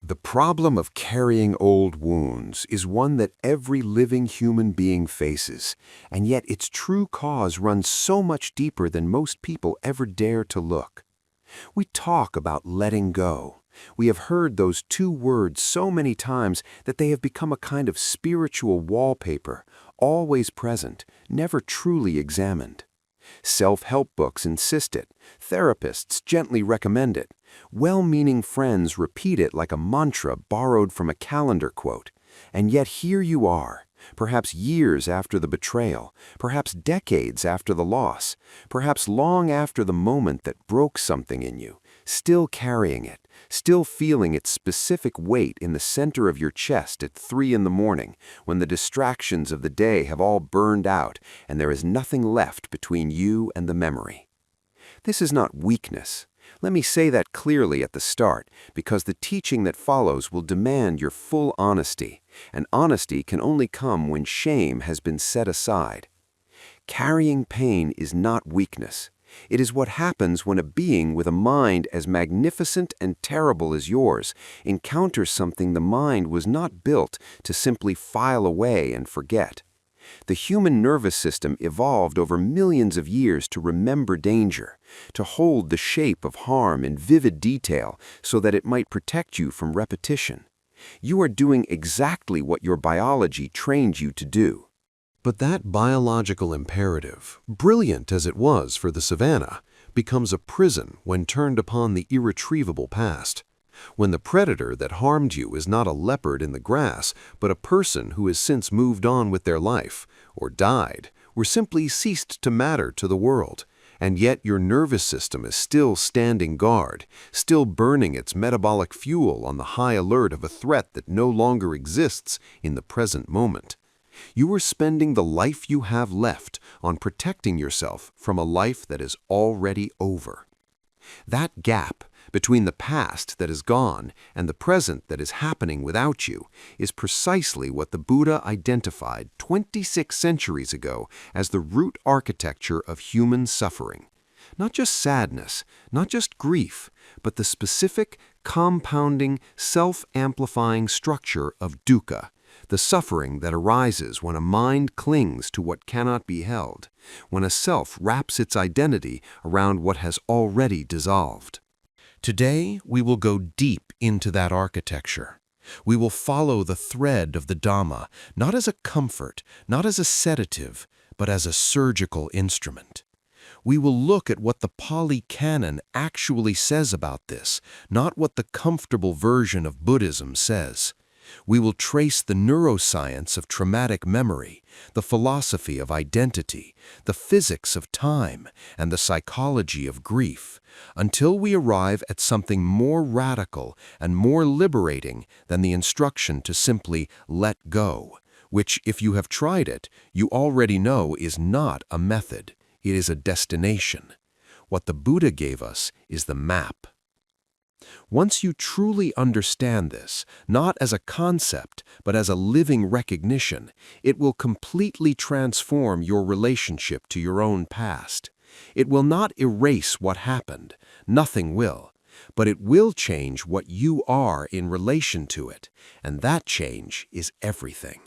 The problem of carrying old wounds is one that every living human being faces, and yet its true cause runs so much deeper than most people ever dare to look. We talk about letting go. We have heard those two words so many times that they have become a kind of spiritual wallpaper, always present, never truly examined. Self-help books insist it. Therapists gently recommend it. Well-meaning friends repeat it like a mantra borrowed from a calendar quote. And yet here you are, perhaps years after the betrayal, perhaps decades after the loss, perhaps long after the moment that broke something in you, still carrying it, still feeling its specific weight in the center of your chest at 3 in the morning, when the distractions of the day have all burned out and there is nothing left between you and the memory. This is not weakness. Let me say that clearly at the start, because the teaching that follows will demand your full honesty, and honesty can only come when shame has been set aside. Carrying pain is not weakness. It is what happens when a being with a mind as magnificent and terrible as yours encounters something the mind was not built to simply file away and forget. The human nervous system evolved over millions of years to remember danger, to hold the shape of harm in vivid detail so that it might protect you from repetition. You are doing exactly what your biology trained you to do. But that biological imperative, brilliant as it was for the savannah, becomes a prison when turned upon the irretrievable past. When the predator that harmed you is not a leopard in the grass, but a person who has since moved on with their life, or died, or simply ceased to matter to the world, and yet your nervous system is still standing guard, still burning its metabolic fuel on the high alert of a threat that no longer exists in the present moment. You are spending the life you have left on protecting yourself from a life that is already over. That gap between the past that is gone and the present that is happening without you is precisely what the Buddha identified 26 centuries ago as the root architecture of human suffering. Not just sadness, not just grief, but the specific, compounding, self-amplifying structure of dukkha, the suffering that arises when a mind clings to what cannot be held, when a self wraps its identity around what has already dissolved. Today, we will go deep into that architecture. We will follow the thread of the Dhamma, not as a comfort, not as a sedative, but as a surgical instrument. We will look at what the Pali Canon actually says about this, not what the comfortable version of Buddhism says. We will trace the neuroscience of traumatic memory, the philosophy of identity, the physics of time, and the psychology of grief, until we arrive at something more radical and more liberating than the instruction to simply let go, which, if you have tried it, you already know is not a method, it is a destination. What the Buddha gave us is the map. Once you truly understand this, not as a concept, but as a living recognition, it will completely transform your relationship to your own past. It will not erase what happened, nothing will, but it will change what you are in relation to it, and that change is everything.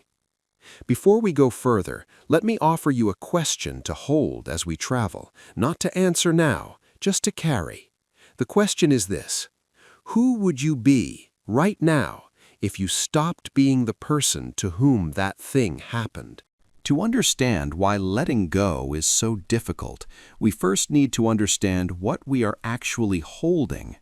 Before we go further, let me offer you a question to hold as we travel, not to answer now, just to carry. The question is this: who would you be, right now, if you stopped being the person to whom that thing happened? To understand why letting go is so difficult, we first need to understand what we are actually holding.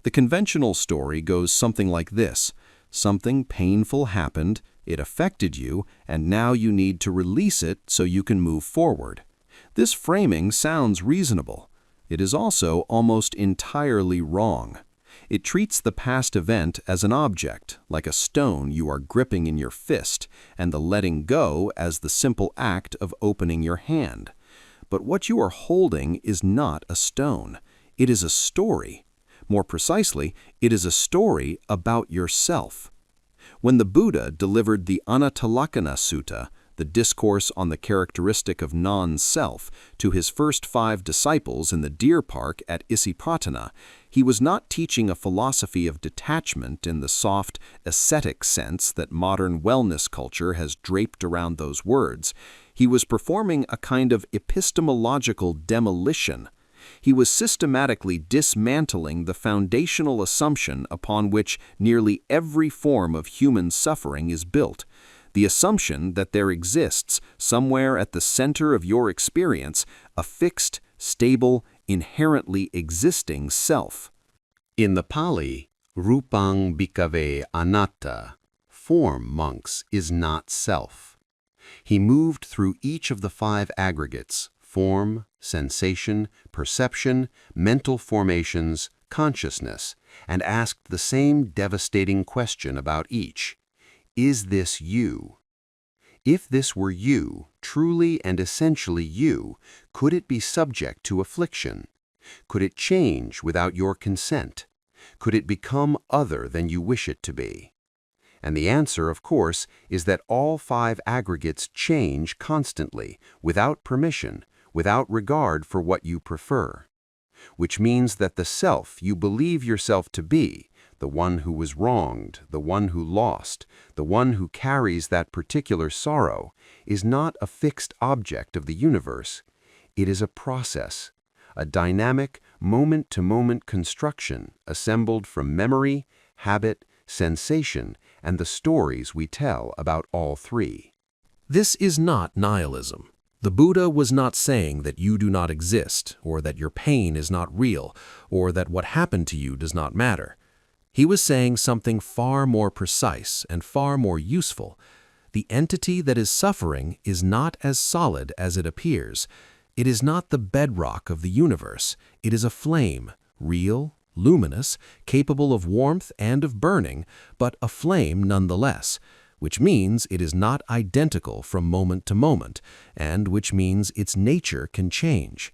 The conventional story goes something like this: something painful happened, it affected you, and now you need to release it so you can move forward. This framing sounds reasonable. It is also almost entirely wrong. It treats the past event as an object, like a stone you are gripping in your fist, and the letting go as the simple act of opening your hand. But what you are holding is not a stone. It is a story. More precisely, it is a story about yourself. When the Buddha delivered the Anattalakkhana Sutta, the discourse on the characteristic of non-self, to his first 5 disciples in the deer park at Isipratana, he was not teaching a philosophy of detachment in the soft, ascetic sense that modern wellness culture has draped around those words. He was performing a kind of epistemological demolition. He was systematically dismantling the foundational assumption upon which nearly every form of human suffering is built, the assumption that there exists, somewhere at the center of your experience, a fixed, stable, inherently existing self. In the Pali, Rupang Bhikkhave Anatta, form, monks, is not self. He moved through each of the 5 aggregates, form, sensation, perception, mental formations, consciousness, and asked the same devastating question about each. Is this you? If this were you, truly and essentially you, could it be subject to affliction? Could it change without your consent? Could it become other than you wish it to be? And the answer, of course, is that all 5 aggregates change constantly, without permission, without regard for what you prefer. Which means that the self you believe yourself to be, the one who was wronged, the one who lost, the one who carries that particular sorrow, is not a fixed object of the universe. It is a process, a dynamic, moment-to-moment construction assembled from memory, habit, sensation, and the stories we tell about all 3. This is not nihilism. The Buddha was not saying that you do not exist, or that your pain is not real, or that what happened to you does not matter. He was saying something far more precise and far more useful. The entity that is suffering is not as solid as it appears. It is not the bedrock of the universe. It is a flame, real, luminous, capable of warmth and of burning, but a flame nonetheless, which means it is not identical from moment to moment, and which means its nature can change.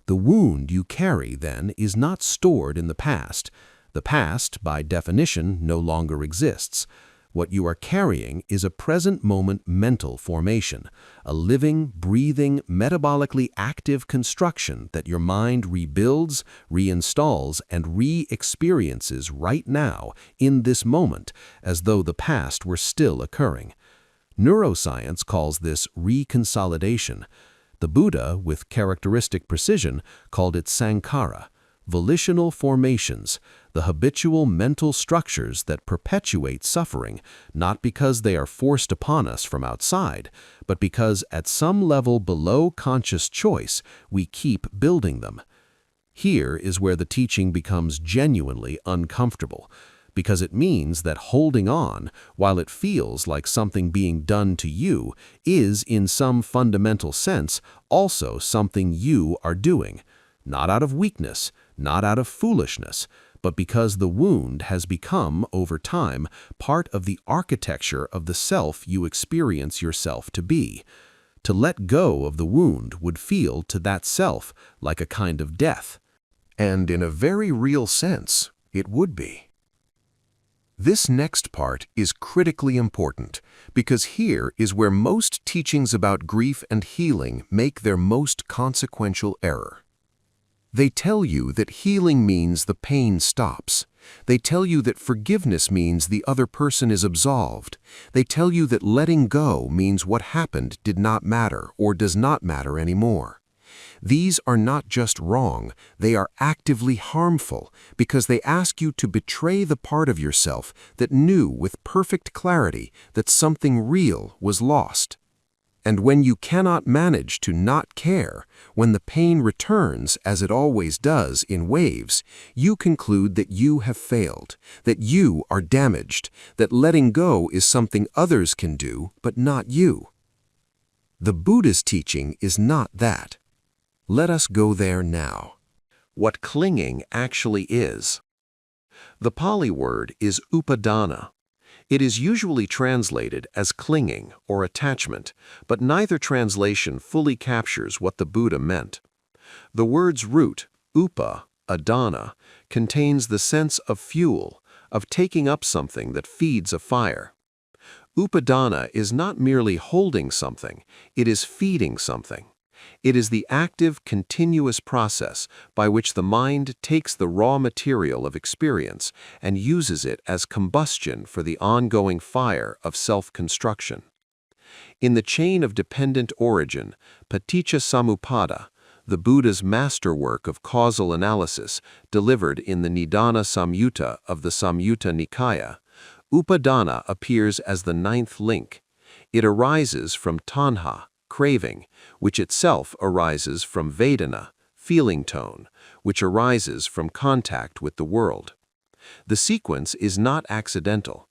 The wound you carry, then, is not stored in the past. The past, by definition, no longer exists. What you are carrying is a present-moment mental formation, a living, breathing, metabolically active construction that your mind rebuilds, reinstalls, and re-experiences right now, in this moment, as though the past were still occurring. Neuroscience calls this reconsolidation. The Buddha, with characteristic precision, called it Sankhara, volitional formations, the habitual mental structures that perpetuate suffering, not because they are forced upon us from outside, but because at some level below conscious choice, we keep building them. Here is where the teaching becomes genuinely uncomfortable, because it means that holding on, while it feels like something being done to you, is, in some fundamental sense, also something you are doing, not out of weakness, not out of foolishness, but because the wound has become, over time, part of the architecture of the self you experience yourself to be. To let go of the wound would feel to that self like a kind of death. And in a very real sense, it would be. This next part is critically important, because here is where most teachings about grief and healing make their most consequential error. They tell you that healing means the pain stops. They tell you that forgiveness means the other person is absolved. They tell you that letting go means what happened did not matter or does not matter anymore. These are not just wrong, they are actively harmful because they ask you to betray the part of yourself that knew with perfect clarity that something real was lost. And when you cannot manage to not care, when the pain returns, as it always does in waves, you conclude that you have failed, that you are damaged, that letting go is something others can do, but not you. The Buddha's teaching is not that. Let us go there now. What clinging actually is. The Pali word is Upadana. It is usually translated as clinging or attachment, but neither translation fully captures what the Buddha meant. The word's root, upa, adana, contains the sense of fuel, of taking up something that feeds a fire. Upadana is not merely holding something, it is feeding something. It is the active, continuous process by which the mind takes the raw material of experience and uses it as combustion for the ongoing fire of self-construction. In the chain of dependent origin, Paticca Samuppada, the Buddha's masterwork of causal analysis delivered in the Nidana Samyutta of the Samyutta Nikaya, Upadana appears as the ninth link. It arises from tanha, craving, which itself arises from vedana, feeling tone, which arises from contact with the world. The sequence is not accidental.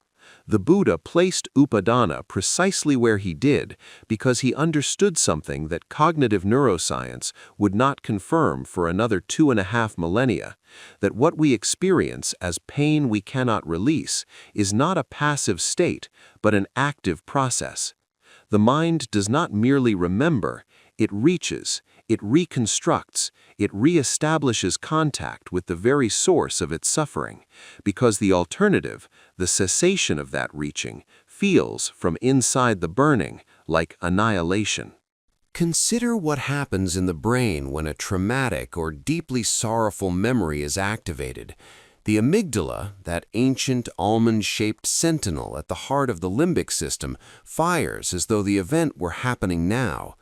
The Buddha placed Upadana precisely where he did because he understood something that cognitive neuroscience would not confirm for another 2.5 millennia, that what we experience as pain we cannot release is not a passive state, but an active process. The mind does not merely remember, it reaches, it reconstructs, it reestablishes contact with the very source of its suffering, because the alternative, the cessation of that reaching, feels from inside the burning like annihilation. Consider what happens in the brain when a traumatic or deeply sorrowful memory is activated. The amygdala, that ancient almond-shaped sentinel at the heart of the limbic system, fires as though the event were happening now.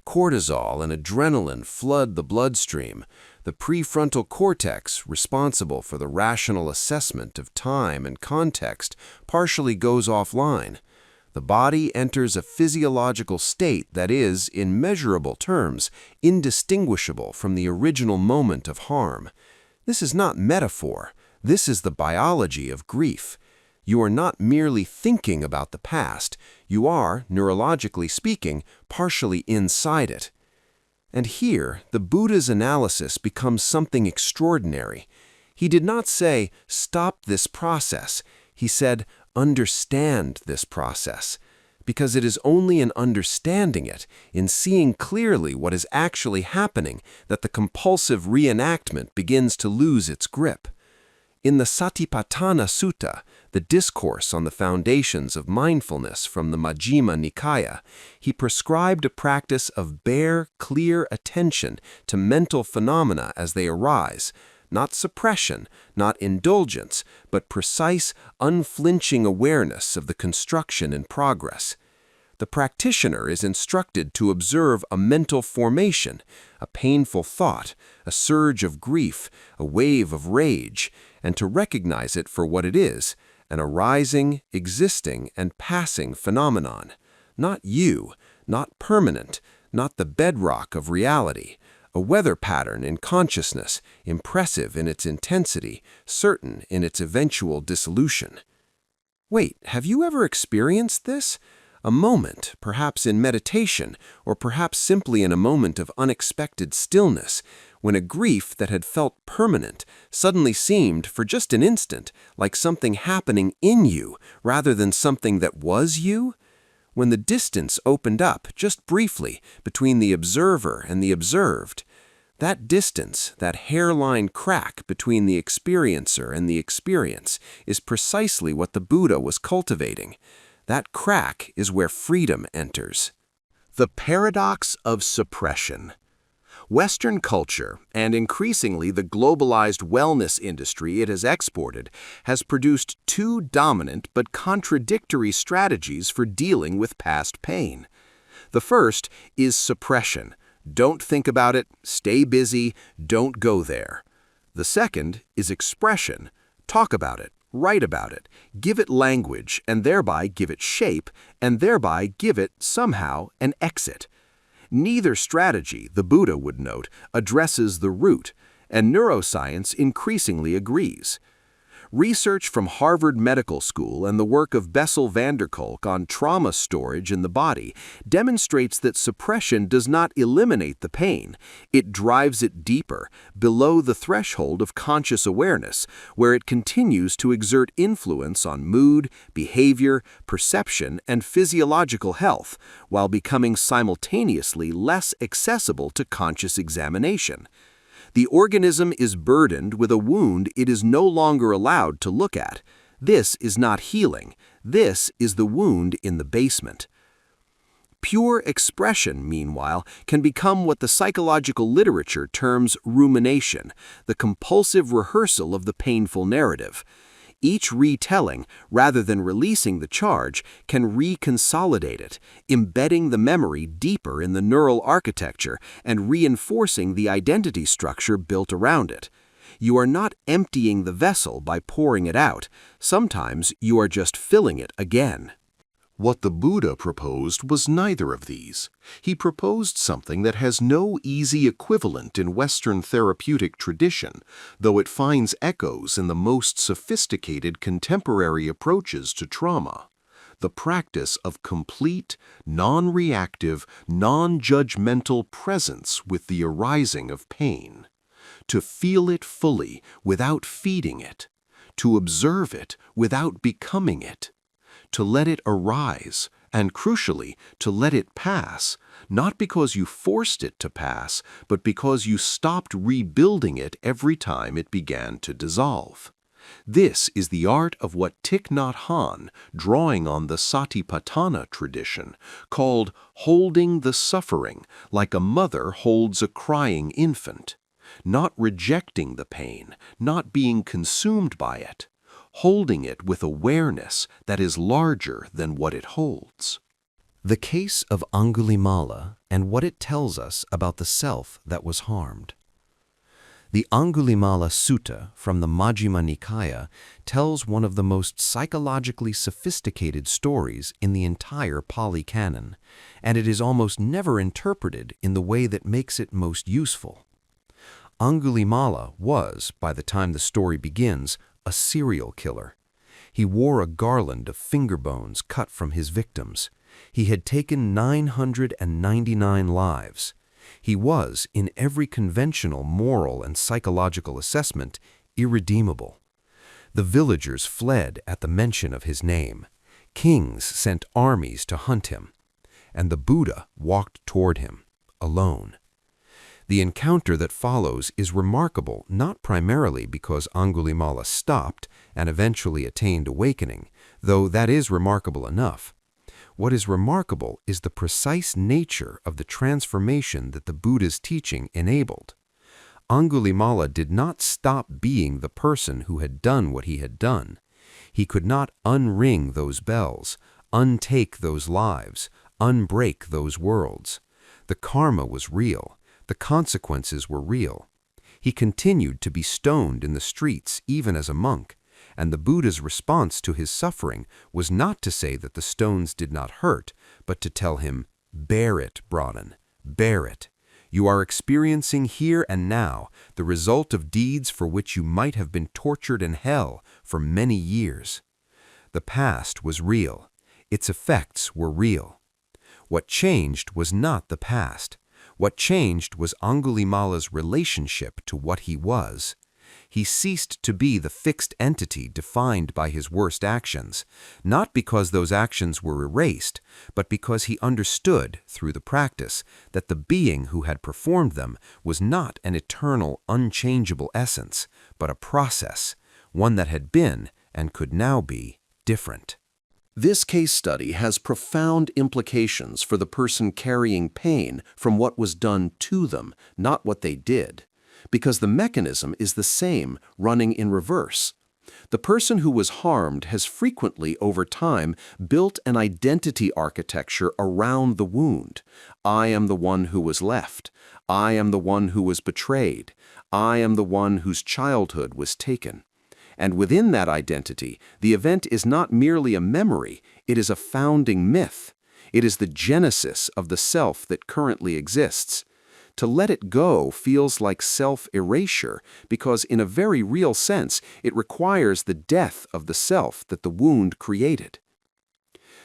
Cortisol and adrenaline flood the bloodstream. The prefrontal cortex, responsible for the rational assessment of time and context, partially goes offline. The body enters a physiological state that is, in measurable terms, indistinguishable from the original moment of harm. This is not metaphor. This is the biology of grief. You are not merely thinking about the past. You are, neurologically speaking, partially inside it. And here, the Buddha's analysis becomes something extraordinary. He did not say, stop this process. He said, understand this process. Because it is only in understanding it, in seeing clearly what is actually happening, that the compulsive reenactment begins to lose its grip. In the Satipatthana Sutta, the discourse on the foundations of mindfulness from the Majjhima Nikaya, he prescribed a practice of bare, clear attention to mental phenomena as they arise, not suppression, not indulgence, but precise, unflinching awareness of the construction in progress. The practitioner is instructed to observe a mental formation, a painful thought, a surge of grief, a wave of rage, and to recognize it for what it is, an arising, existing, and passing phenomenon. Not you, not permanent, not the bedrock of reality, a weather pattern in consciousness, impressive in its intensity, certain in its eventual dissolution. Wait, have you ever experienced this? A moment, perhaps in meditation, or perhaps simply in a moment of unexpected stillness, when a grief that had felt permanent suddenly seemed, for just an instant, like something happening in you rather than something that was you? When the distance opened up, just briefly, between the observer and the observed. That distance, that hairline crack between the experiencer and the experience, is precisely what the Buddha was cultivating. That crack is where freedom enters. The paradox of suppression. Western culture, and increasingly the globalized wellness industry it has exported, has produced two dominant but contradictory strategies for dealing with past pain. The first is suppression. Don't think about it, stay busy, don't go there. The second is expression. Talk about it, write about it, give it language, and thereby give it shape, and thereby give it, somehow, an exit. Neither strategy, the Buddha would note, addresses the root, and neuroscience increasingly agrees. Research from Harvard Medical School and the work of Bessel van der Kolk on trauma storage in the body demonstrates that suppression does not eliminate the pain. It drives it deeper, below the threshold of conscious awareness, where it continues to exert influence on mood, behavior, perception, and physiological health, while becoming simultaneously less accessible to conscious examination. The organism is burdened with a wound it is no longer allowed to look at. This is not healing. This is the wound in the basement. Pure expression, meanwhile, can become what the psychological literature terms rumination, the compulsive rehearsal of the painful narrative. Each retelling, rather than releasing the charge, can reconsolidate it, embedding the memory deeper in the neural architecture and reinforcing the identity structure built around it. You are not emptying the vessel by pouring it out. Sometimes you are just filling it again. What the Buddha proposed was neither of these. He proposed something that has no easy equivalent in Western therapeutic tradition, though it finds echoes in the most sophisticated contemporary approaches to trauma: the practice of complete, non-reactive, non-judgmental presence with the arising of pain. To feel it fully without feeding it, to observe it without becoming it, to let it arise, and crucially, to let it pass, not because you forced it to pass, but because you stopped rebuilding it every time it began to dissolve. This is the art of what Thich Nhat Hanh, drawing on the Satipatthana tradition, called holding the suffering like a mother holds a crying infant. Not rejecting the pain, not being consumed by it, holding it with awareness that is larger than what it holds. The case of Angulimala and what it tells us about the self that was harmed. The Angulimala Sutta from the Majjhima Nikaya tells one of the most psychologically sophisticated stories in the entire Pali Canon, and it is almost never interpreted in the way that makes it most useful. Angulimala was, by the time the story begins, a serial killer. He wore a garland of finger bones cut from his victims. He had taken 999 lives. He was, in every conventional moral and psychological assessment, irredeemable. The villagers fled at the mention of his name. Kings sent armies to hunt him. And the Buddha walked toward him, alone. The encounter that follows is remarkable not primarily because Angulimala stopped and eventually attained awakening, though that is remarkable enough. What is remarkable is the precise nature of the transformation that the Buddha's teaching enabled. Angulimala did not stop being the person who had done what he had done. He could not unring those bells, untake those lives, unbreak those worlds. The karma was real. The consequences were real. He continued to be stoned in the streets even as a monk, and the Buddha's response to his suffering was not to say that the stones did not hurt, but to tell him, "Bear it, Brahman, bear it. You are experiencing here and now the result of deeds for which you might have been tortured in hell for many years." The past was real. Its effects were real. What changed was not the past. What changed was Angulimala's relationship to what he was. He ceased to be the fixed entity defined by his worst actions, not because those actions were erased, but because he understood, through the practice, that the being who had performed them was not an eternal, unchangeable essence, but a process, one that had been, and could now be, different. This case study has profound implications for the person carrying pain from what was done to them, not what they did, because the mechanism is the same, running in reverse. The person who was harmed has frequently, over time, built an identity architecture around the wound. I am the one who was left. I am the one who was betrayed. I am the one whose childhood was taken. And within that identity, the event is not merely a memory, it is a founding myth. It is the genesis of the self that currently exists. To let it go feels like self-erasure because in a very real sense, it requires the death of the self that the wound created.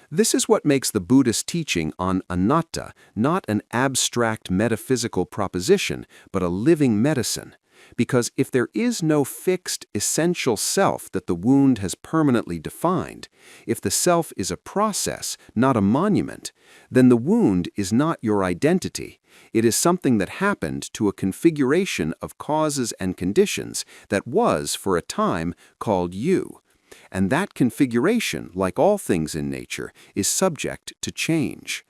This is what makes the Buddhist teaching on anatta not an abstract metaphysical proposition, but a living medicine. Because if there is no fixed, essential self that the wound has permanently defined, if the self is a process, not a monument, then the wound is not your identity. It is something that happened to a configuration of causes and conditions that was, for a time, called you. And that configuration, like all things in nature, is subject to change.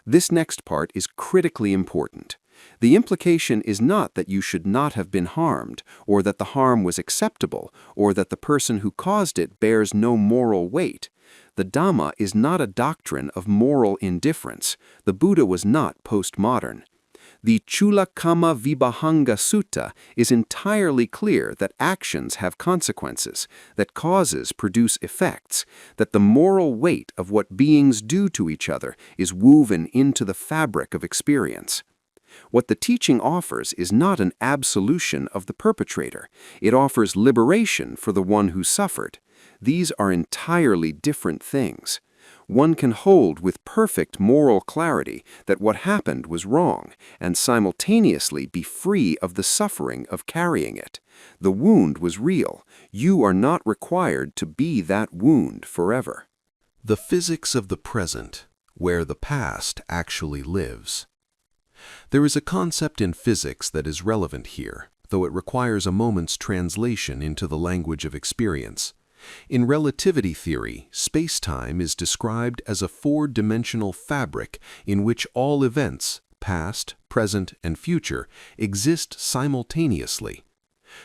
This next part is critically important. The implication is not that you should not have been harmed, or that the harm was acceptable, or that the person who caused it bears no moral weight. The Dhamma is not a doctrine of moral indifference. The Buddha was not postmodern. The Chulakama Vibhanga Sutta is entirely clear that actions have consequences, that causes produce effects, that the moral weight of what beings do to each other is woven into the fabric of experience. What the teaching offers is not an absolution of the perpetrator. It offers liberation for the one who suffered. These are entirely different things. One can hold with perfect moral clarity that what happened was wrong, and simultaneously be free of the suffering of carrying it. The wound was real. You are not required to be that wound forever. The physics of the present, where the past actually lives. There is a concept in physics that is relevant here, though it requires a moment's translation into the language of experience. In relativity theory, space-time is described as a four-dimensional fabric in which all events, past, present, and future, exist simultaneously.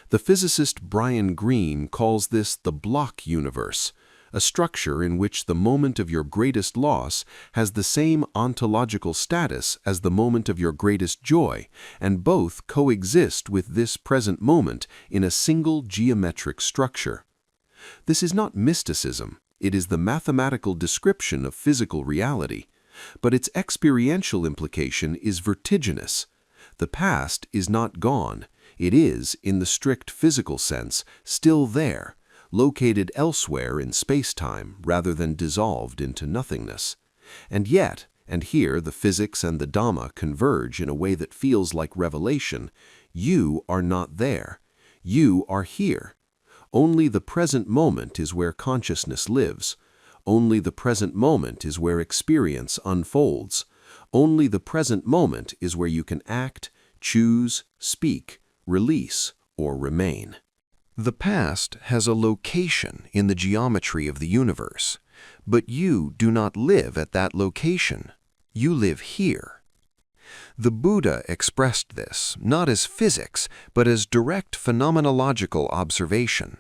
The physicist Brian Greene calls this the block universe, a structure in which the moment of your greatest loss has the same ontological status as the moment of your greatest joy, and both coexist with this present moment in a single geometric structure. This is not mysticism, it is the mathematical description of physical reality, but its experiential implication is vertiginous. The past is not gone, it is, in the strict physical sense, still there, located elsewhere in space-time rather than dissolved into nothingness. And yet, and here the physics and the Dhamma converge in a way that feels like revelation, you are not there. You are here. Only the present moment is where consciousness lives. Only the present moment is where experience unfolds. Only the present moment is where you can act, choose, speak, release, or remain. The past has a location in the geometry of the universe, but you do not live at that location. You live here. The Buddha expressed this not as physics, but as direct phenomenological observation.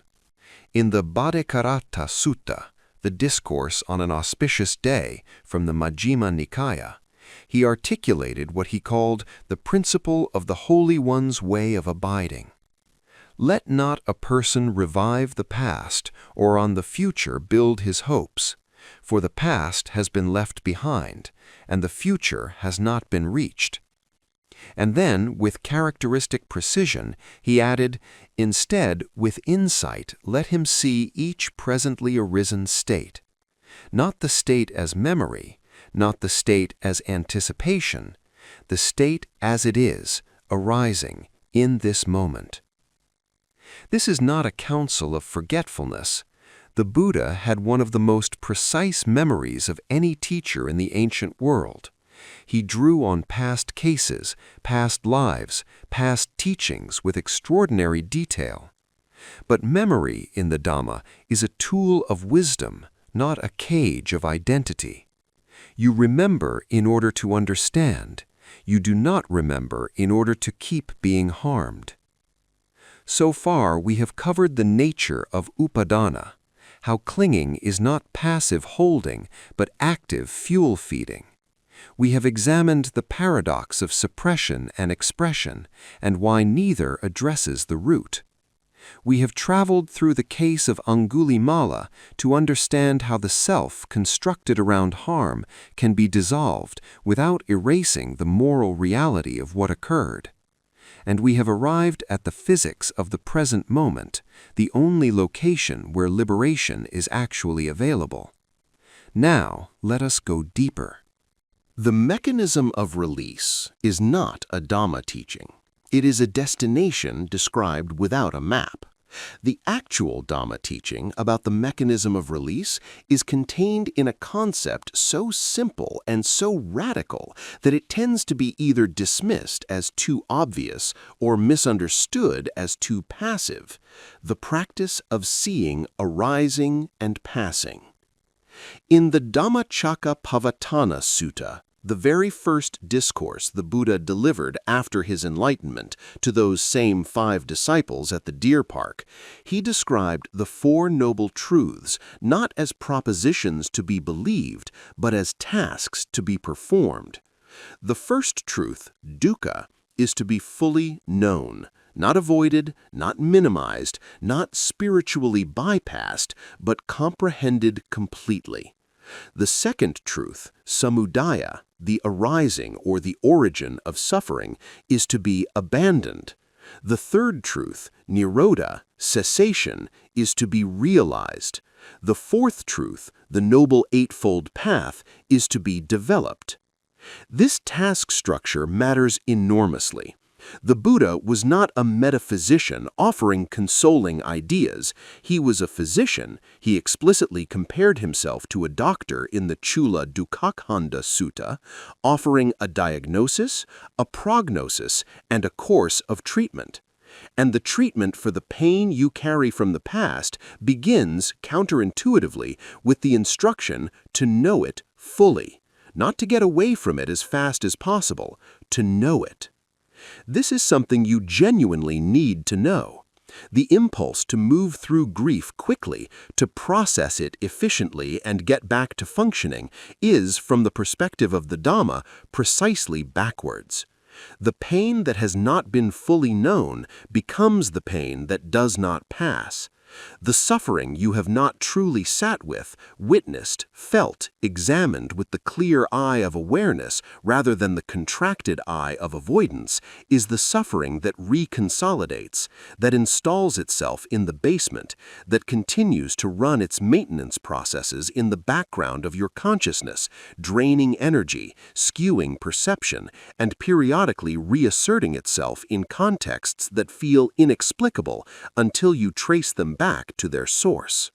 In the Bhaddekaratta Sutta, the discourse on an auspicious day from the Majjhima Nikaya, he articulated what he called the principle of the Holy One's way of abiding. Let not a person revive the past or on the future build his hopes, for the past has been left behind, and the future has not been reached. And then, with characteristic precision, he added, instead, with insight, let him see each presently arisen state. Not the state as memory, not the state as anticipation, the state as it is, arising in this moment. This is not a counsel of forgetfulness. The Buddha had one of the most precise memories of any teacher in the ancient world. He drew on past cases, past lives, past teachings with extraordinary detail. But memory in the Dhamma is a tool of wisdom, not a cage of identity. You remember in order to understand. You do not remember in order to keep being harmed. So far, we have covered the nature of Upadana, how clinging is not passive holding, but active fuel feeding. We have examined the paradox of suppression and expression, and why neither addresses the root. We have traveled through the case of Angulimala to understand how the self constructed around harm can be dissolved without erasing the moral reality of what occurred. And we have arrived at the physics of the present moment, the only location where liberation is actually available. Now, let us go deeper. The mechanism of release is not a Dhamma teaching. It is a destination described without a map. The actual Dhamma teaching about the mechanism of release is contained in a concept so simple and so radical that it tends to be either dismissed as too obvious or misunderstood as too passive: the practice of seeing arising and passing. In the Dhammacakkappavattana Sutta, the very first discourse the Buddha delivered after his enlightenment to those same 5 disciples at the deer park, he described the 4 noble truths not as propositions to be believed, but as tasks to be performed. The first truth, dukkha, is to be fully known, not avoided, not minimized, not spiritually bypassed, but comprehended completely. The second truth, samudaya, the arising or the origin of suffering, is to be abandoned. The third truth, nirodha, cessation, is to be realized. The fourth truth, the noble eightfold path, is to be developed. This task structure matters enormously. The Buddha was not a metaphysician offering consoling ideas. He was a physician. He explicitly compared himself to a doctor in the Chula Dukkhakkhanda Sutta, offering a diagnosis, a prognosis, and a course of treatment. And the treatment for the pain you carry from the past begins, counterintuitively, with the instruction to know it fully, not to get away from it as fast as possible, to know it. This is something you genuinely need to know. The impulse to move through grief quickly, to process it efficiently and get back to functioning, is, from the perspective of the Dhamma, precisely backwards. The pain that has not been fully known becomes the pain that does not pass. The suffering you have not truly sat with, witnessed, felt, examined with the clear eye of awareness rather than the contracted eye of avoidance, is the suffering that reconsolidates, that installs itself in the basement, that continues to run its maintenance processes in the background of your consciousness, draining energy, skewing perception, and periodically reasserting itself in contexts that feel inexplicable until you trace them back to their source.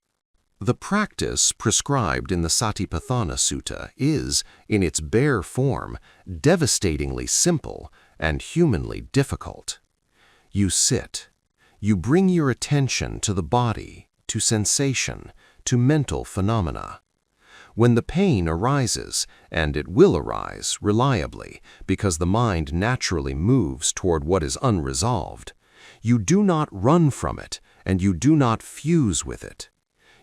The practice prescribed in the Satipatthana Sutta is, in its bare form, devastatingly simple and humanly difficult. You sit. You bring your attention to the body, to sensation, to mental phenomena. When the pain arises, and it will arise reliably because the mind naturally moves toward what is unresolved, you do not run from it, and you do not fuse with it.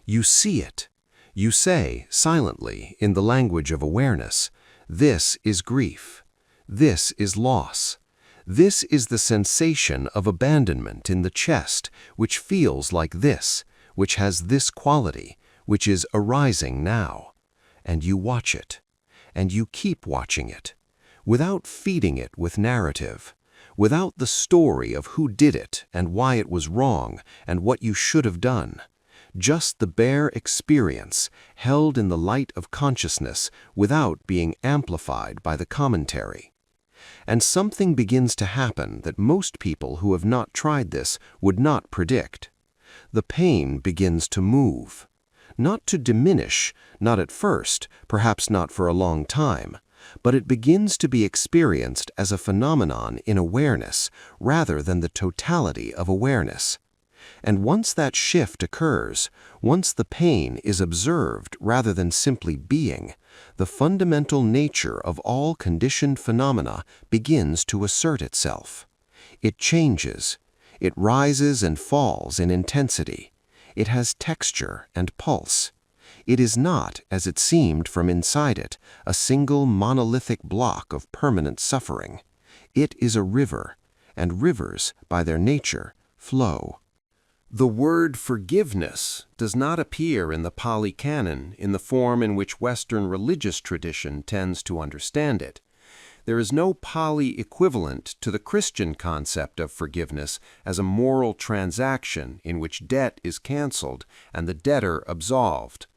You see it. You say, silently, in the language of awareness, "This is grief. This is loss. This is the sensation of abandonment in the chest, which feels like this, which has this quality, which is arising now." And you watch it. And you keep watching it, without feeding it with narrative, without the story of who did it and why it was wrong and what you should have done. Just the bare experience, held in the light of consciousness without being amplified by the commentary. And something begins to happen that most people who have not tried this would not predict. The pain begins to move. Not to diminish, not at first, perhaps not for a long time, but it begins to be experienced as a phenomenon in awareness rather than the totality of awareness. And once that shift occurs, once the pain is observed rather than simply being, the fundamental nature of all conditioned phenomena begins to assert itself. It changes. It rises and falls in intensity. It has texture and pulse. It is not, as it seemed from inside it, a single monolithic block of permanent suffering. It is a river, and rivers, by their nature, flow. The word forgiveness does not appear in the Pali Canon in the form in which Western religious tradition tends to understand it. There is no Pali equivalent to the Christian concept of forgiveness as a moral transaction in which debt is canceled and the debtor absolved.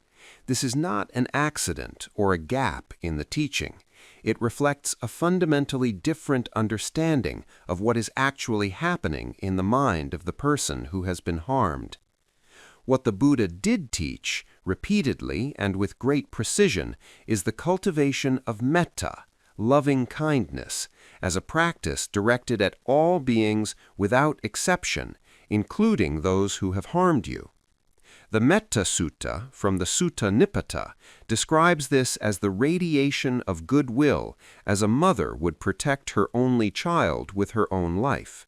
This is not an accident or a gap in the teaching. It reflects a fundamentally different understanding of what is actually happening in the mind of the person who has been harmed. What the Buddha did teach, repeatedly and with great precision, is the cultivation of metta, loving kindness, as a practice directed at all beings without exception, including those who have harmed you. The Metta Sutta, from the Sutta Nipata, describes this as the radiation of goodwill, as a mother would protect her only child with her own life.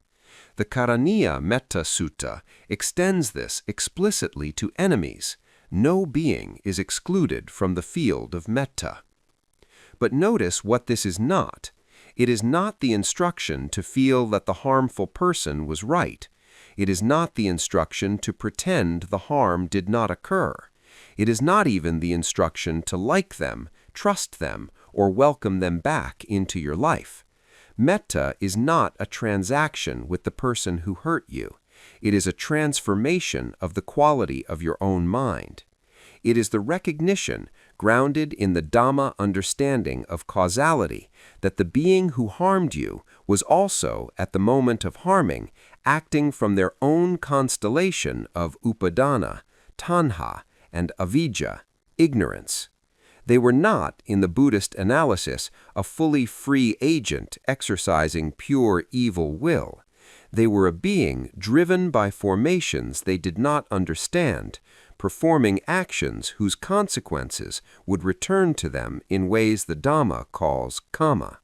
The Karaniya Metta Sutta extends this explicitly to enemies. No being is excluded from the field of metta. But notice what this is not. It is not the instruction to feel that the harmful person was right. It is not the instruction to pretend the harm did not occur. It is not even the instruction to like them, trust them, or welcome them back into your life. Metta is not a transaction with the person who hurt you. It is a transformation of the quality of your own mind. It is the recognition, grounded in the Dhamma understanding of causality, that the being who harmed you was also, at the moment of harming, acting from their own constellation of Upadana, Tanha, and Avijja, ignorance. They were not, in the Buddhist analysis, a fully free agent exercising pure evil will. They were a being driven by formations they did not understand, performing actions whose consequences would return to them in ways the Dhamma calls kama.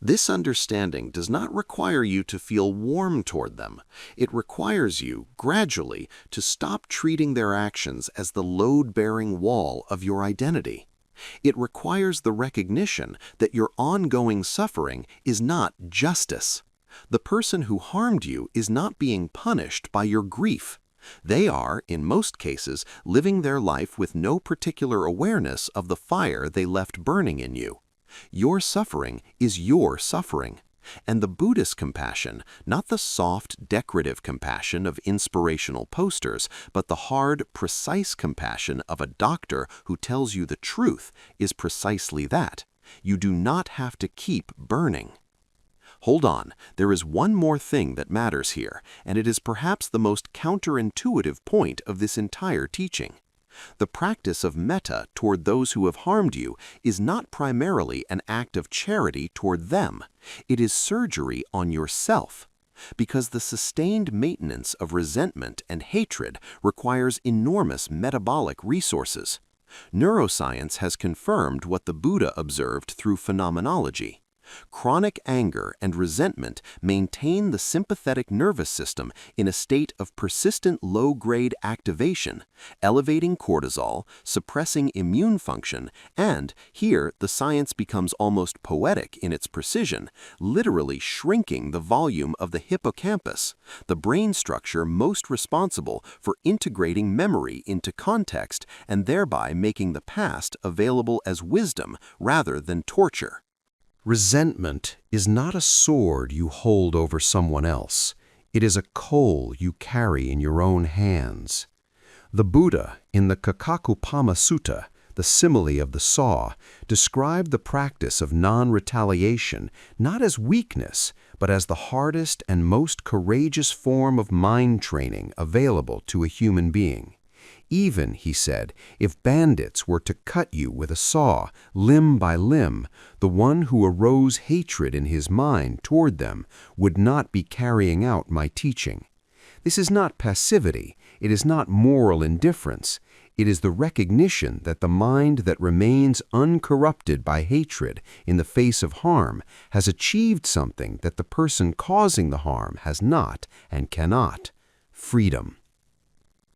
This understanding does not require you to feel warm toward them. It requires you, gradually, to stop treating their actions as the load-bearing wall of your identity. It requires the recognition that your ongoing suffering is not justice. The person who harmed you is not being punished by your grief. They are, in most cases, living their life with no particular awareness of the fire they left burning in you. Your suffering is your suffering. And the Buddhist compassion, not the soft, decorative compassion of inspirational posters, but the hard, precise compassion of a doctor who tells you the truth, is precisely that. You do not have to keep burning. Hold on, there is one more thing that matters here, and it is perhaps the most counterintuitive point of this entire teaching. The practice of metta toward those who have harmed you is not primarily an act of charity toward them. It is surgery on yourself. Because the sustained maintenance of resentment and hatred requires enormous metabolic resources. Neuroscience has confirmed what the Buddha observed through phenomenology. Chronic anger and resentment maintain the sympathetic nervous system in a state of persistent low-grade activation, elevating cortisol, suppressing immune function, and, here the science becomes almost poetic in its precision, literally shrinking the volume of the hippocampus, the brain structure most responsible for integrating memory into context and thereby making the past available as wisdom rather than torture. Resentment is not a sword you hold over someone else. It is a coal you carry in your own hands. The Buddha, in the Kakakupama Sutta, the simile of the saw, described the practice of non-retaliation not as weakness, but as the hardest and most courageous form of mind training available to a human being. Even, he said, if bandits were to cut you with a saw, limb by limb, the one who arose hatred in his mind toward them would not be carrying out my teaching. This is not passivity, it is not moral indifference. It is the recognition that the mind that remains uncorrupted by hatred in the face of harm has achieved something that the person causing the harm has not and cannot: freedom.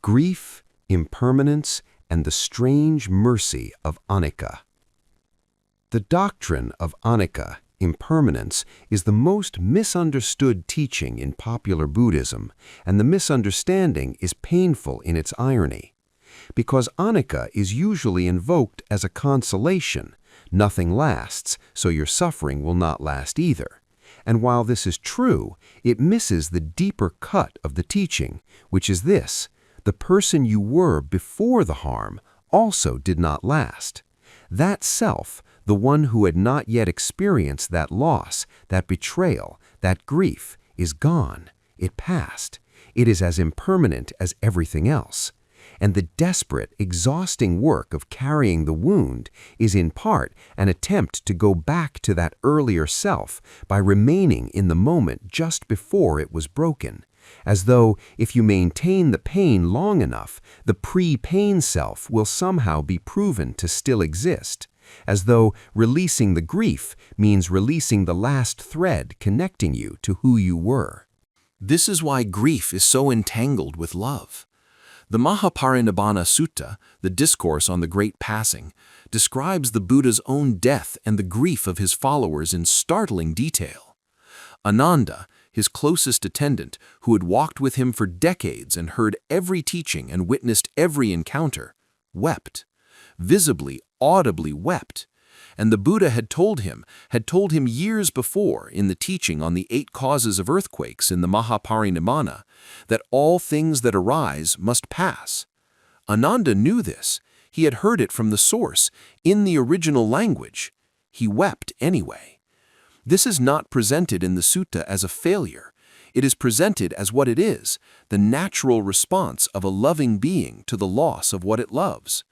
Grief, impermanence, and the strange mercy of Anicca. The doctrine of Anicca, impermanence, is the most misunderstood teaching in popular Buddhism, and the misunderstanding is painful in its irony. Because Anicca is usually invoked as a consolation, nothing lasts, so your suffering will not last either. And while this is true, it misses the deeper cut of the teaching, which is this: the person you were before the harm also did not last. That self, the one who had not yet experienced that loss, that betrayal, that grief, is gone. It passed. It is as impermanent as everything else. And the desperate, exhausting work of carrying the wound is in part an attempt to go back to that earlier self by remaining in the moment just before it was broken, as though if you maintain the pain long enough, the pre-pain self will somehow be proven to still exist, as though releasing the grief means releasing the last thread connecting you to who you were. This is why grief is so entangled with love. The Mahaparinibbana Sutta, the discourse on the Great Passing, describes the Buddha's own death and the grief of his followers in startling detail. Ananda, his closest attendant, who had walked with him for decades and heard every teaching and witnessed every encounter, wept, visibly, audibly wept. And the Buddha had told him years before in the teaching on the 8 causes of earthquakes in the Mahaparinibbana, that all things that arise must pass. Ananda knew this. He had heard it from the source, in the original language. He wept anyway. This is not presented in the sutta as a failure. It is presented as what it is, the natural response of a loving being to the loss of what it loves.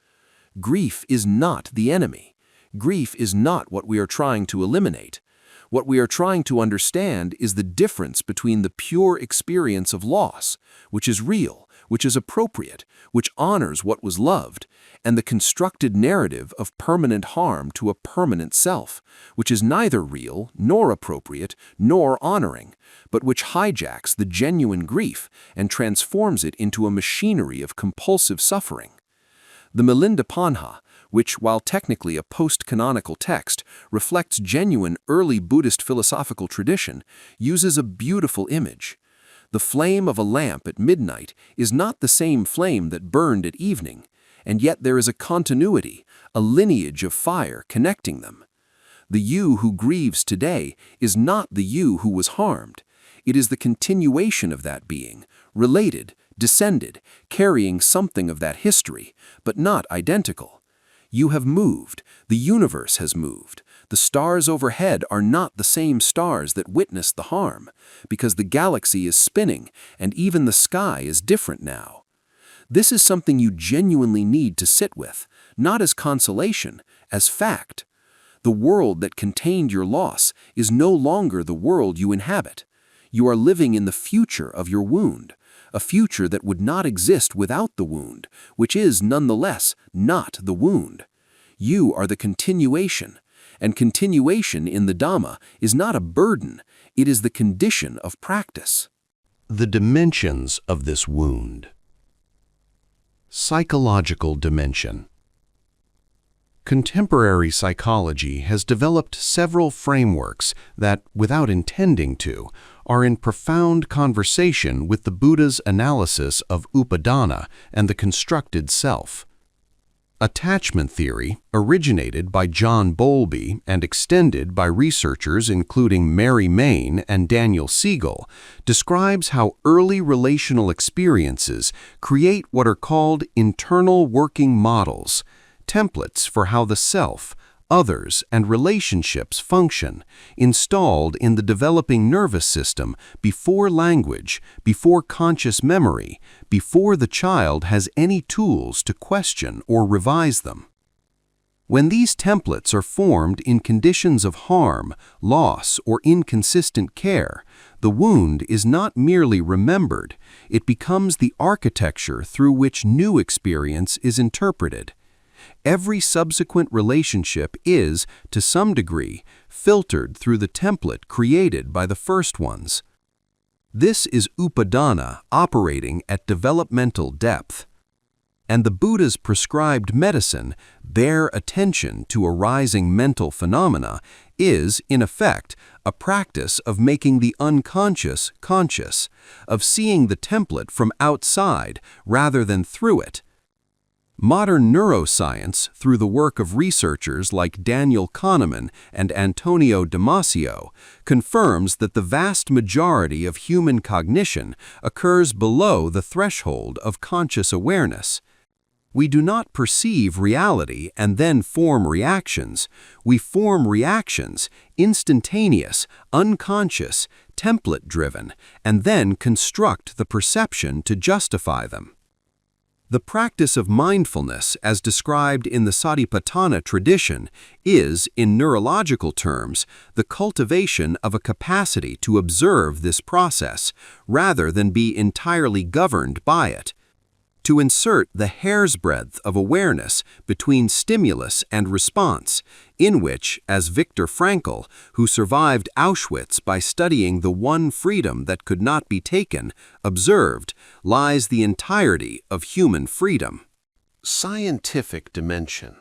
Grief is not the enemy. Grief is not what we are trying to eliminate. What we are trying to understand is the difference between the pure experience of loss, which is real, which is appropriate, which honors what was loved, and the constructed narrative of permanent harm to a permanent self, which is neither real, nor appropriate, nor honoring, but which hijacks the genuine grief and transforms it into a machinery of compulsive suffering. The Milinda Panha, which, while technically a post-canonical text, reflects genuine early Buddhist philosophical tradition, uses a beautiful image. The flame of a lamp at midnight is not the same flame that burned at evening, and yet there is a continuity, a lineage of fire connecting them. The you who grieves today is not the you who was harmed. It is the continuation of that being, related, descended, carrying something of that history, but not identical. You have moved, the universe has moved. The stars overhead are not the same stars that witnessed the harm, because the galaxy is spinning and even the sky is different now. This is something you genuinely need to sit with, not as consolation, as fact. The world that contained your loss is no longer the world you inhabit. You are living in the future of your wound, a future that would not exist without the wound, which is nonetheless not the wound. You are the continuation, and continuation in the Dhamma is not a burden, it is the condition of practice. The dimensions of this wound. Psychological dimension. Contemporary psychology has developed several frameworks that, without intending to, are in profound conversation with the Buddha's analysis of Upadana and the constructed self. Attachment theory, originated by John Bowlby and extended by researchers including Mary Main and Daniel Siegel, describes how early relational experiences create what are called internal working models, templates for how the self, others, and relationships function, installed in the developing nervous system before language, before conscious memory, before the child has any tools to question or revise them. When these templates are formed in conditions of harm, loss, or inconsistent care, the wound is not merely remembered, it becomes the architecture through which new experience is interpreted. Every subsequent relationship is, to some degree, filtered through the template created by the first ones. This is Upadana operating at developmental depth. And the Buddha's prescribed medicine, their attention to arising mental phenomena, is, in effect, a practice of making the unconscious conscious, of seeing the template from outside rather than through it. Modern neuroscience, through the work of researchers like Daniel Kahneman and Antonio Damasio, confirms that the vast majority of human cognition occurs below the threshold of conscious awareness. We do not perceive reality and then form reactions. We form reactions, instantaneous, unconscious, template-driven, and then construct the perception to justify them. The practice of mindfulness, as described in the Satipatthana tradition, is, in neurological terms, the cultivation of a capacity to observe this process, rather than be entirely governed by it. To insert the hair's breadth of awareness between stimulus and response, in which, as Viktor Frankl, who survived Auschwitz by studying the one freedom that could not be taken, observed, lies the entirety of human freedom. Scientific dimension.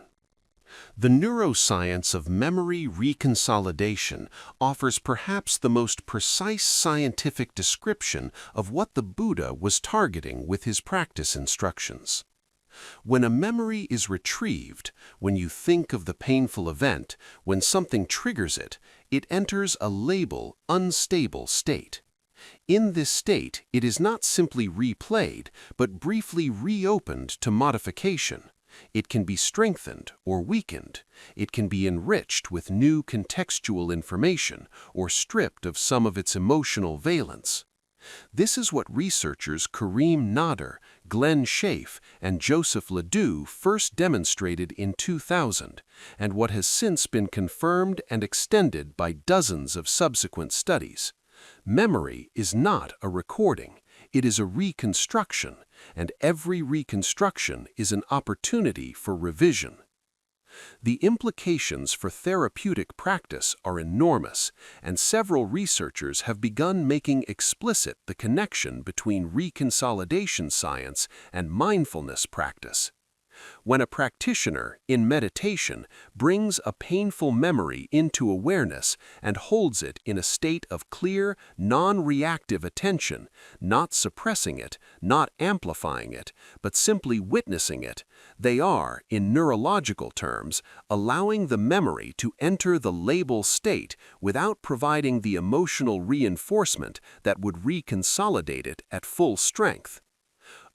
The neuroscience of memory reconsolidation offers perhaps the most precise scientific description of what the Buddha was targeting with his practice instructions. When a memory is retrieved, when you think of the painful event, when something triggers it, it enters a labile, unstable state. In this state, it is not simply replayed, but briefly reopened to modification. It can be strengthened or weakened. It can be enriched with new contextual information or stripped of some of its emotional valence. This is what researchers Kareem Nader, Glenn Schaaf, and Joseph Ledoux first demonstrated in 2000, and what has since been confirmed and extended by dozens of subsequent studies. Memory is not a recording. It is a reconstruction, and every reconstruction is an opportunity for revision. The implications for therapeutic practice are enormous, and several researchers have begun making explicit the connection between reconsolidation science and mindfulness practice. When a practitioner, in meditation, brings a painful memory into awareness and holds it in a state of clear, non-reactive attention, not suppressing it, not amplifying it, but simply witnessing it, they are, in neurological terms, allowing the memory to enter the labile state without providing the emotional reinforcement that would reconsolidate it at full strength.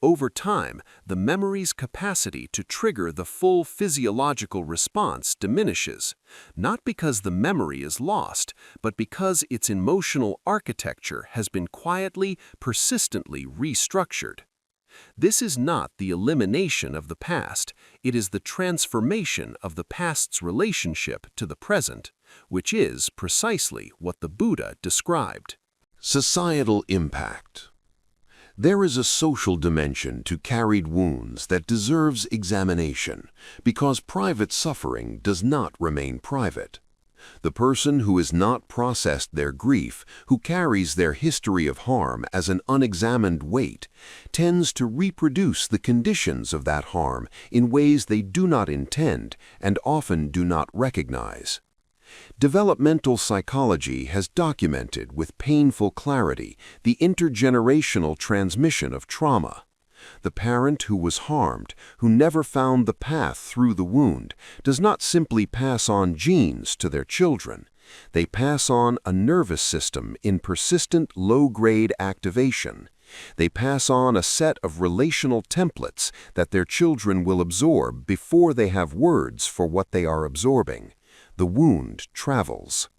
Over time, the memory's capacity to trigger the full physiological response diminishes, not because the memory is lost, but because its emotional architecture has been quietly, persistently restructured. This is not the elimination of the past, it is the transformation of the past's relationship to the present, which is precisely what the Buddha described. Societal impact. There is a social dimension to carried wounds that deserves examination, because private suffering does not remain private. The person who has not processed their grief, who carries their history of harm as an unexamined weight, tends to reproduce the conditions of that harm in ways they do not intend and often do not recognize. Developmental psychology has documented with painful clarity the intergenerational transmission of trauma. The parent who was harmed, who never found the path through the wound, does not simply pass on genes to their children. They pass on a nervous system in persistent low-grade activation. They pass on a set of relational templates that their children will absorb before they have words for what they are absorbing. The wound travels.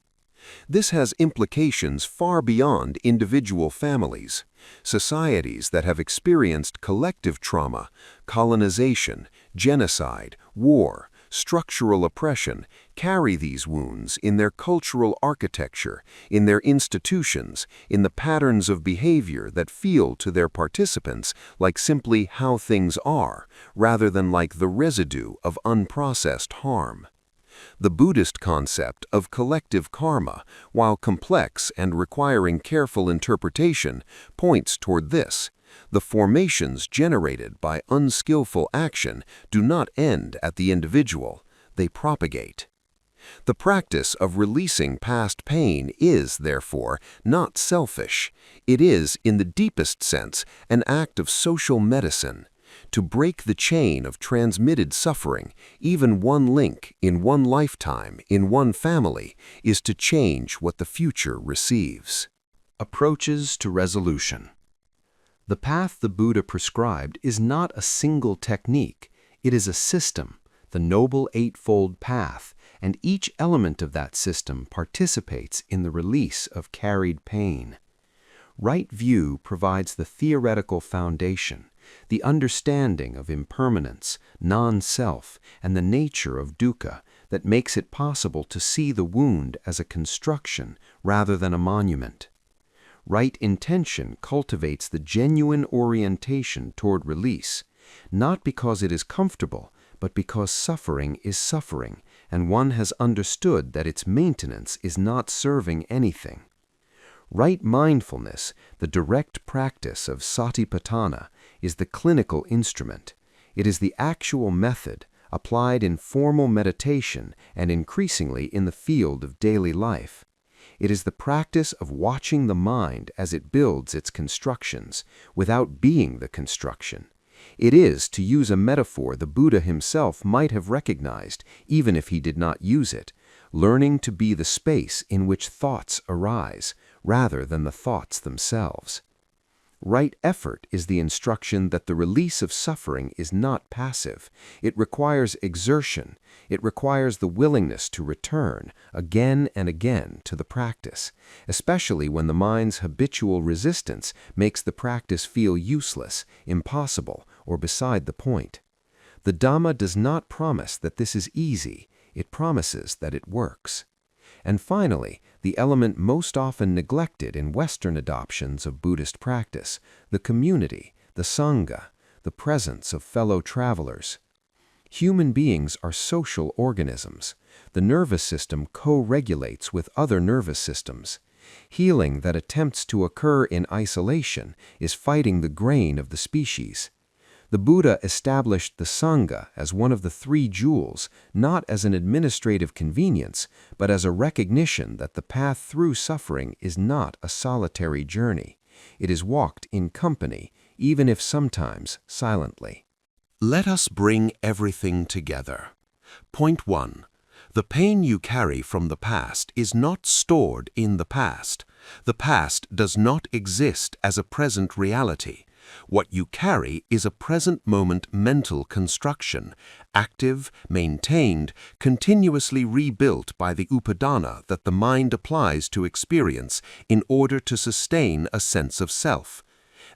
This has implications far beyond individual families. Societies that have experienced collective trauma, colonization, genocide, war, structural oppression, carry these wounds in their cultural architecture, in their institutions, in the patterns of behavior that feel to their participants like simply how things are, rather than like the residue of unprocessed harm. The Buddhist concept of collective karma, while complex and requiring careful interpretation, points toward this. The formations generated by unskillful action do not end at the individual, they propagate. The practice of releasing past pain is, therefore, not selfish. It is, in the deepest sense, an act of social medicine. To break the chain of transmitted suffering, even one link in one lifetime, in one family, is to change what the future receives. Approaches to resolution. The path the Buddha prescribed is not a single technique. It is a system, the Noble Eightfold Path, and each element of that system participates in the release of carried pain. Right view provides the theoretical foundation, the understanding of impermanence, non-self, and the nature of dukkha that makes it possible to see the wound as a construction rather than a monument. Right intention cultivates the genuine orientation toward release, not because it is comfortable, but because suffering is suffering, and one has understood that its maintenance is not serving anything. Right mindfulness, the direct practice of satipatthana, is the clinical instrument. It is the actual method, applied in formal meditation and increasingly in the field of daily life. It is the practice of watching the mind as it builds its constructions, without being the construction. It is, to use a metaphor the Buddha himself might have recognized, even if he did not use it, learning to be the space in which thoughts arise, rather than the thoughts themselves. Right effort is the instruction that the release of suffering is not passive. It requires exertion. It requires the willingness to return, again and again, to the practice, especially when the mind's habitual resistance makes the practice feel useless, impossible, or beside the point. The Dhamma does not promise that this is easy. It promises that it works. And finally, the element most often neglected in Western adoptions of Buddhist practice, the community, the Sangha, the presence of fellow travelers. Human beings are social organisms. The nervous system co-regulates with other nervous systems. Healing that attempts to occur in isolation is fighting the grain of the species. The Buddha established the Sangha as one of the three jewels, not as an administrative convenience, but as a recognition that the path through suffering is not a solitary journey. It is walked in company, even if sometimes silently. Let us bring everything together. Point 1. The pain you carry from the past is not stored in the past. The past does not exist as a present reality. What you carry is a present moment mental construction, active, maintained, continuously rebuilt by the Upadana that the mind applies to experience in order to sustain a sense of self.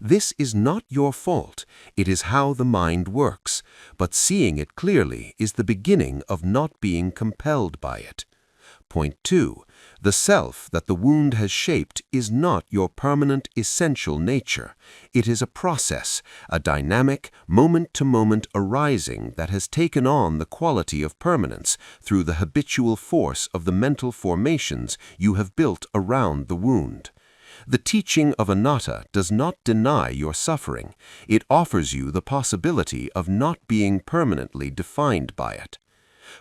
This is not your fault. It is how the mind works, but seeing it clearly is the beginning of not being compelled by it. Point 2. The self that the wound has shaped is not your permanent essential nature. It is a process, a dynamic, moment-to-moment arising that has taken on the quality of permanence through the habitual force of the mental formations you have built around the wound. The teaching of anatta does not deny your suffering. It offers you the possibility of not being permanently defined by it.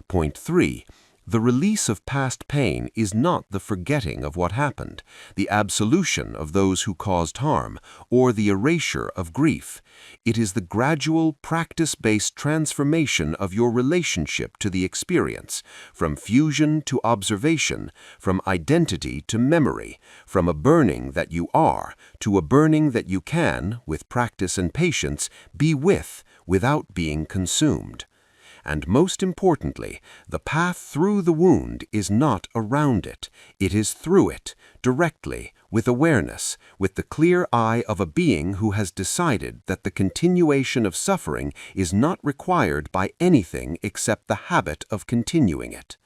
Point 3. The release of past pain is not the forgetting of what happened, the absolution of those who caused harm, or the erasure of grief. It is the gradual, practice-based transformation of your relationship to the experience, from fusion to observation, from identity to memory, from a burning that you are to a burning that you can, with practice and patience, be with, without being consumed. And most importantly, the path through the wound is not around it. It is through it, directly, with awareness, with the clear eye of a being who has decided that the continuation of suffering is not required by anything except the habit of continuing it.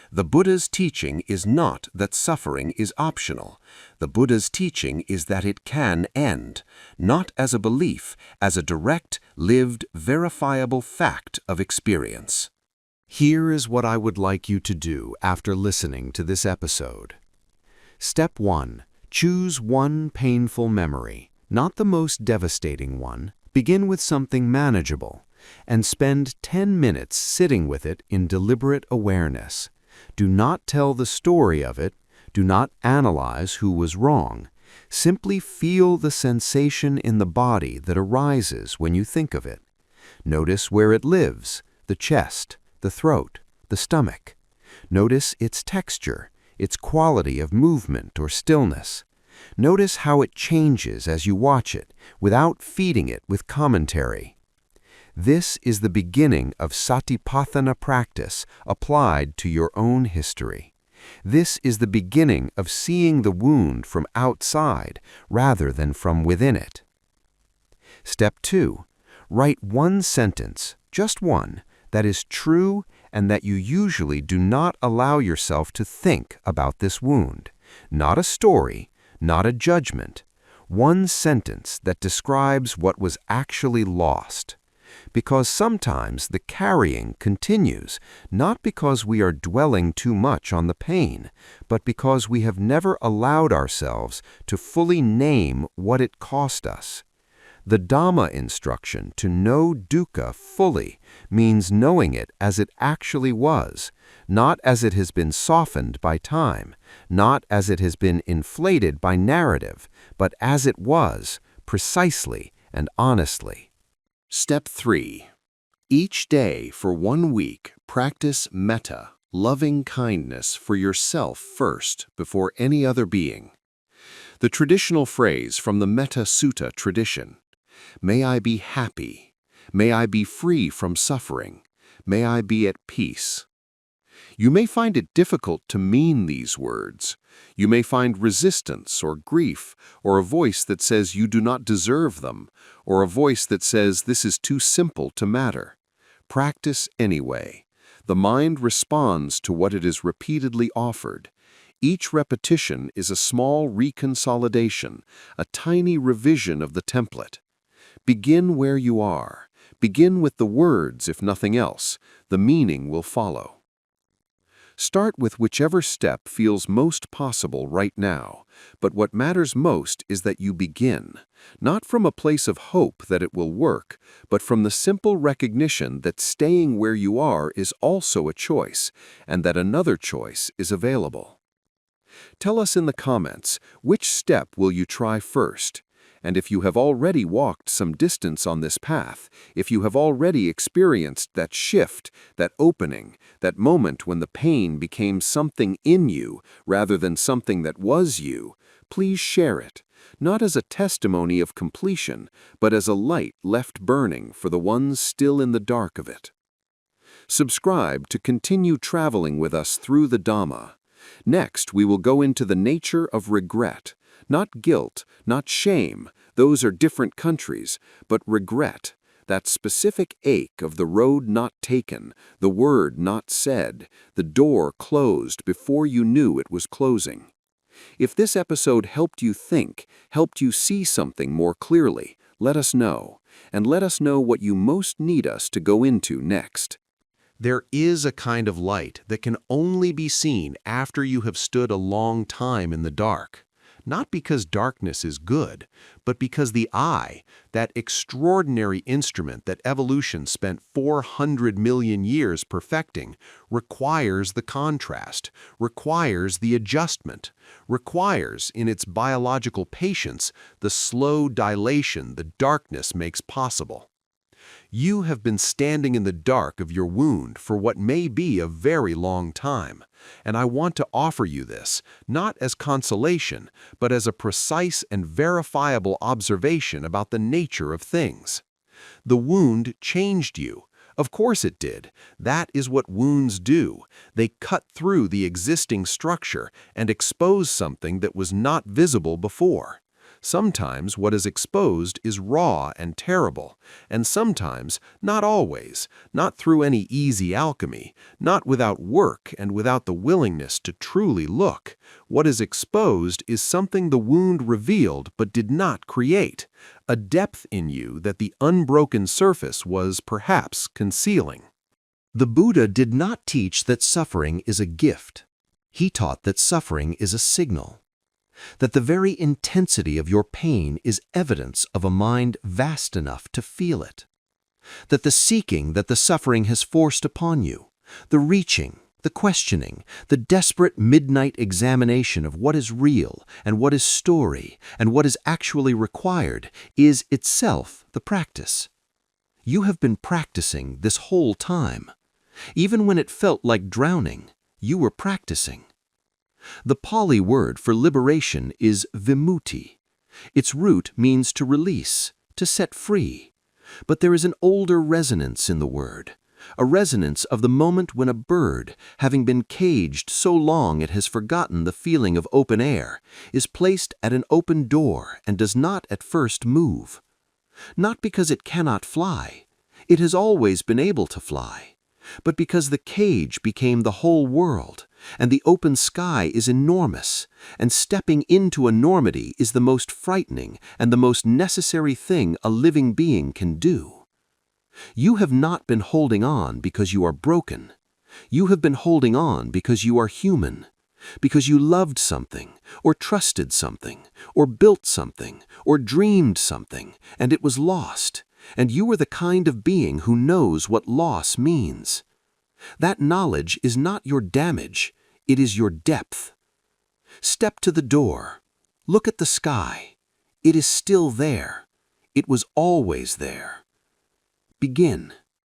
The Buddha's teaching is not that suffering is optional. The Buddha's teaching is that it can end, not as a belief, as a direct, lived, verifiable fact of experience. Here is what I would like you to do after listening to this episode. Step 1. Choose one painful memory, not the most devastating one. Begin with something manageable, and spend 10 minutes sitting with it in deliberate awareness. Do not tell the story of it. Do not analyze who was wrong. Simply feel the sensation in the body that arises when you think of it. Notice where it lives, the chest, the throat, the stomach. Notice its texture, its quality of movement or stillness. Notice how it changes as you watch it, without feeding it with commentary. This is the beginning of satipatthana practice applied to your own history. This is the beginning of seeing the wound from outside rather than from within it. Step 2. Write one sentence, just one, that is true and that you usually do not allow yourself to think about this wound. Not a story, not a judgment. One sentence that describes what was actually lost. Because sometimes the carrying continues, not because we are dwelling too much on the pain, but because we have never allowed ourselves to fully name what it cost us. The Dhamma instruction to know dukkha fully means knowing it as it actually was, not as it has been softened by time, not as it has been inflated by narrative, but as it was, precisely and honestly. Step 3. Each day for 1 week, practice metta, loving kindness for yourself first before any other being. The traditional phrase from the Metta Sutta tradition, "May I be happy. May I be free from suffering. May I be at peace." You may find it difficult to mean these words. You may find resistance or grief, or a voice that says you do not deserve them, or a voice that says this is too simple to matter. Practice anyway. The mind responds to what it is repeatedly offered. Each repetition is a small reconsolidation, a tiny revision of the template. Begin where you are. Begin with the words, if nothing else. The meaning will follow. Start with whichever step feels most possible right now, but what matters most is that you begin, not from a place of hope that it will work, but from the simple recognition that staying where you are is also a choice, and that another choice is available. Tell us in the comments, which step will you try first? And if you have already walked some distance on this path, if you have already experienced that shift, that opening, that moment when the pain became something in you rather than something that was you, please share it, not as a testimony of completion, but as a light left burning for the ones still in the dark of it. Subscribe to continue traveling with us through the Dhamma. Next, we will go into the nature of regret. Not guilt, not shame, those are different countries, but regret, that specific ache of the road not taken, the word not said, the door closed before you knew it was closing. If this episode helped you think, helped you see something more clearly, let us know, and let us know what you most need us to go into next. There is a kind of light that can only be seen after you have stood a long time in the dark. Not because darkness is good, but because the eye, that extraordinary instrument that evolution spent 400 million years perfecting, requires the contrast, requires the adjustment, requires, in its biological patience, the slow dilation the darkness makes possible. You have been standing in the dark of your wound for what may be a very long time, and I want to offer you this, not as consolation, but as a precise and verifiable observation about the nature of things. The wound changed you. Of course it did. That is what wounds do. They cut through the existing structure and expose something that was not visible before. Sometimes what is exposed is raw and terrible, and sometimes, not always, not through any easy alchemy, not without work and without the willingness to truly look. What is exposed is something the wound revealed but did not create, a depth in you that the unbroken surface was perhaps concealing. The Buddha did not teach that suffering is a gift. He taught that suffering is a signal. That the very intensity of your pain is evidence of a mind vast enough to feel it. That the seeking that the suffering has forced upon you, the reaching, the questioning, the desperate midnight examination of what is real and what is story and what is actually required is itself the practice. You have been practicing this whole time. Even when it felt like drowning, you were practicing. The Pali word for liberation is vimutti. Its root means to release, to set free. But there is an older resonance in the word, a resonance of the moment when a bird, having been caged so long it has forgotten the feeling of open air, is placed at an open door and does not at first move. Not because it cannot fly, it has always been able to fly, but because the cage became the whole world, and the open sky is enormous, and stepping into enormity is the most frightening and the most necessary thing a living being can do. You have not been holding on because you are broken. You have been holding on because you are human, because you loved something, or trusted something, or built something, or dreamed something, and it was lost, and you are the kind of being who knows what loss means. That knowledge is not your damage, it is your depth. Step to the door. Look at the sky. It is still there. It was always there. Begin.